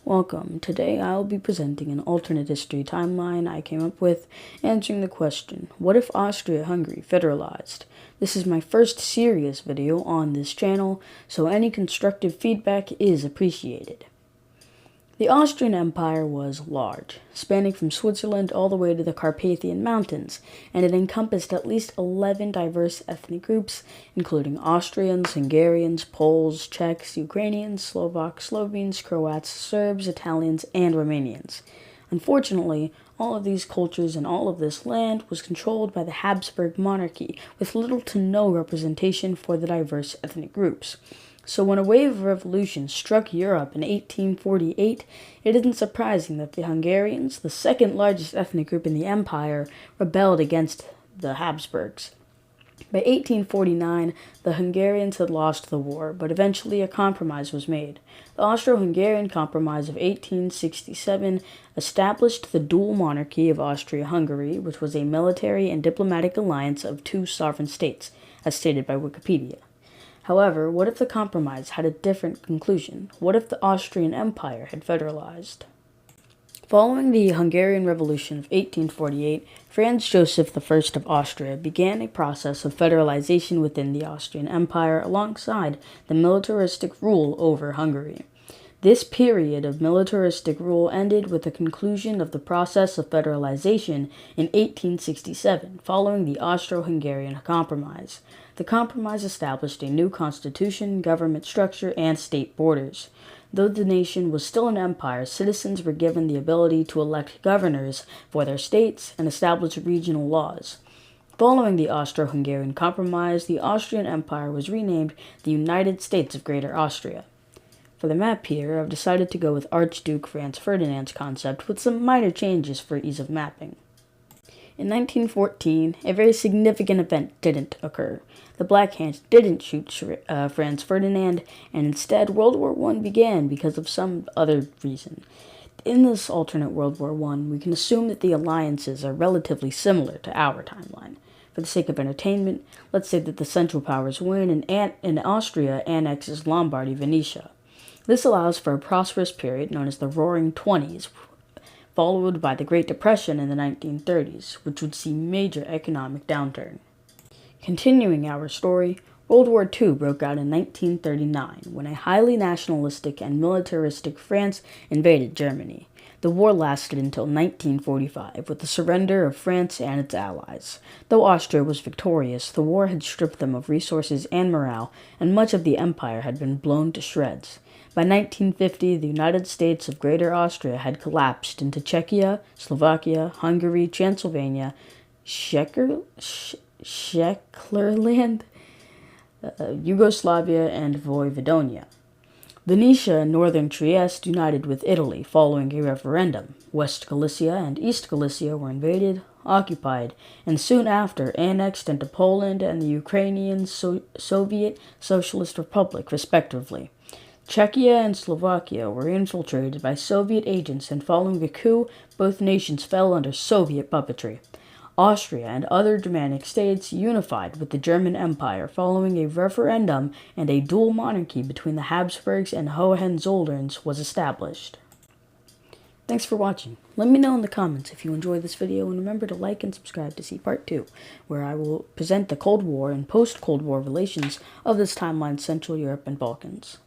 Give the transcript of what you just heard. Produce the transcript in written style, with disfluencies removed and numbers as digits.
Welcome. Today I will be presenting an alternate history timeline I came up with, answering the question, what if Austria-Hungary federalized? This is my first serious video on this channel, so any constructive feedback is appreciated. The Austrian Empire was large, spanning from Switzerland all the way to the Carpathian Mountains, and it encompassed at least 11 diverse ethnic groups, including Austrians, Hungarians, Poles, Czechs, Ukrainians, Slovaks, Slovenes, Croats, Serbs, Italians, and Romanians. Unfortunately, all of these cultures and all of this land was controlled by the Habsburg monarchy, with little to no representation for the diverse ethnic groups. So when a wave of revolution struck Europe in 1848, it isn't surprising that the Hungarians, the second largest ethnic group in the empire, rebelled against the Habsburgs. By 1849, the Hungarians had lost the war, but eventually a compromise was made. The Austro-Hungarian Compromise of 1867 established the dual monarchy of Austria-Hungary, which was a military and diplomatic alliance of two sovereign states, as stated by Wikipedia. However, what if the compromise had a different conclusion? What if the Austrian Empire had federalized? Following the Hungarian Revolution of 1848, Franz Joseph I of Austria began a process of federalization within the Austrian Empire alongside the militaristic rule over Hungary. This period of militaristic rule ended with the conclusion of the process of federalization in 1867, following the Austro-Hungarian Compromise. The compromise established a new constitution, government structure, and state borders. Though the nation was still an empire, citizens were given the ability to elect governors for their states and establish regional laws. Following the Austro-Hungarian Compromise, the Austrian Empire was renamed the United States of Greater Austria. For the map here, I've decided to go with Archduke Franz Ferdinand's concept with some minor changes for ease of mapping. In 1914, a very significant event didn't occur. The Black Hand didn't shoot Franz Ferdinand, and instead World War I began because of some other reason. In this alternate World War I, we can assume that the alliances are relatively similar to our timeline. For the sake of entertainment, let's say that the Central Powers win and Austria annexes Lombardy, Venetia. This allows for a prosperous period known as the Roaring Twenties, followed by the Great Depression in the 1930s, which would see major economic downturn. Continuing our story, World War II broke out in 1939 when a highly nationalistic and militaristic France invaded Germany. The war lasted until 1945, with the surrender of France and its allies. Though Austria was victorious, the war had stripped them of resources and morale, and much of the empire had been blown to shreds. By 1950, the United States of Greater Austria had collapsed into Czechia, Slovakia, Hungary, Transylvania, Czechland, Yugoslavia, and Vojvodina. Venetia and northern Trieste united with Italy following a referendum. West Galicia and East Galicia were invaded, occupied, and soon after annexed into Poland and the Ukrainian Soviet Socialist Republic, respectively. Czechia and Slovakia were infiltrated by Soviet agents, and following the coup, both nations fell under Soviet puppetry. Austria and other Germanic states unified with the German Empire following a referendum, and a dual monarchy between the Habsburgs and Hohenzollerns was established. Thanks for watching. Let me know in the comments if you enjoyed this video, and remember to like and subscribe to see part 2, where I will present the Cold War and post-Cold War relations of this timeline's Central Europe and Balkans.